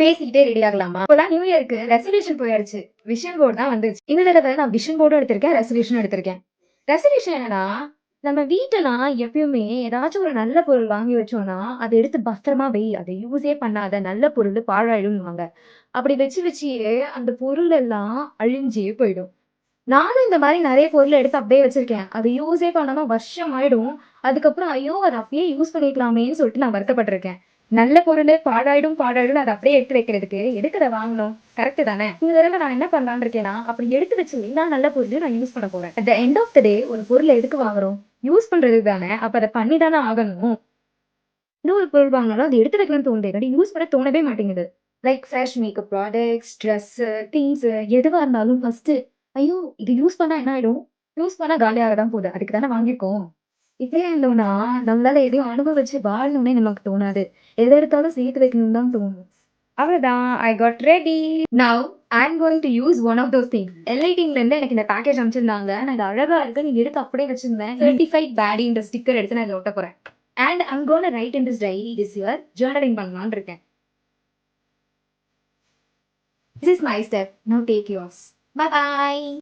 பேசிக்கிட்டே ரெடி ஆகலாமா? இப்போலாம் நியூ இயர்க்கு ரெசல்யூஷன் போயாச்சு. விஷன் போர்ட் தான் வந்துச்சு. இந்த தடவ நான் விஷன் போர்டும் எடுத்திருக்கேன், ரெசல்யூஷனும் எடுத்திருக்கேன். ரெசல்யூஷன் என்னன்னா, நம்ம வீட்லலாம் எப்பயுமே ஏதாச்சும் ஒரு நல்ல பொருள் வாங்கி வச்சோம்னா, அத எடுத்து பத்திரமா வை. அத யூஸே பண்ணாத நல்ல பொருள் பாழாயிடும்னுவாங்க. அப்படி வச்சு வச்சியே அந்த பொருள் எல்லாம் அழிஞ்சே போயிடும். நானும் இந்த மாரி நெறைய பொருள் எடுத்து அப்படியே வச்சிருக்கேன். அது யூஸே பண்ணாம வருஷம் ஆயிடும். அதுக்கப்புறம் ஐயோ! அத அப்பயே யூஸ் பண்ணியிருக்கலாமேன்னு சொல்லிட்டு நான் வருத்தப்பட்டுருக்கேன். நல்ல பொருளு பாழாயிடும்னு அத அப்படியே எடுத்து வைக்கிறதுக்கு, எதுக்கு அத வாங்கணும்? கரெக்ட் தானே? இந்த தடவ நான் என்ன பண்ணலான்னு இருக்கேன்னா, அப்படி எடுத்து வச்சு எல்லா நல்ல பொருளையும் நான் யூஸ் பண்ண போறேன். At the end of the day ஒரு பொருள எதுக்கு வாங்குறோம்? யூஸ் பண்றதுக்கு தானே! அப்ப அத பண்ணி தானே ஆகணும். இன்னொரு பொருள் வாங்குனாலும் அத எடுத்து வைக்கணும்னு தோணுதே இல்லாட்டி யூஸ் பண்ண தோணவே மாட்டேங்குது. Like fresh makeup products, dress, things எதுவா இருந்தாலும் ஃபர்ஸ்ட்டு, ஐயோ! இது யூஸ் பண்ணா என்ன ஆயிடும்? யூஸ் பண்ணா காலியாக தான் போகுது. அதுக்கு தானே வாங்கியிருக்கோம். இதே இருந்தோம்னா, நம்மளால எதையும் அனுபவிச்சு வாழணும்னே நமக்கு தோணாது. எத எடுத்தாலும் சேர்த்து வைக்கணும்னு தான் தோணும். அவ்வளதான். I got ready. Now I am going to use one of those things. எல்ஐடிங்லேருந்து எனக்கு இந்த பேக்கேஜ் அனுப்பிச்சிருந்தாங்க. நான் இது அழகா இருக்கு. நீங்க எடுத்து அப்படியே வச்சிருந்தேன். சர்டிஃபைட் பேடின்ற ஸ்டிக்கர் எடுத்து நான் இதில ஒட்ட போறேன். And I'm gonna write in this diary this year journaling பண்ணலாம்னு இருக்கேன். This is my step. Now take yours. Bye by.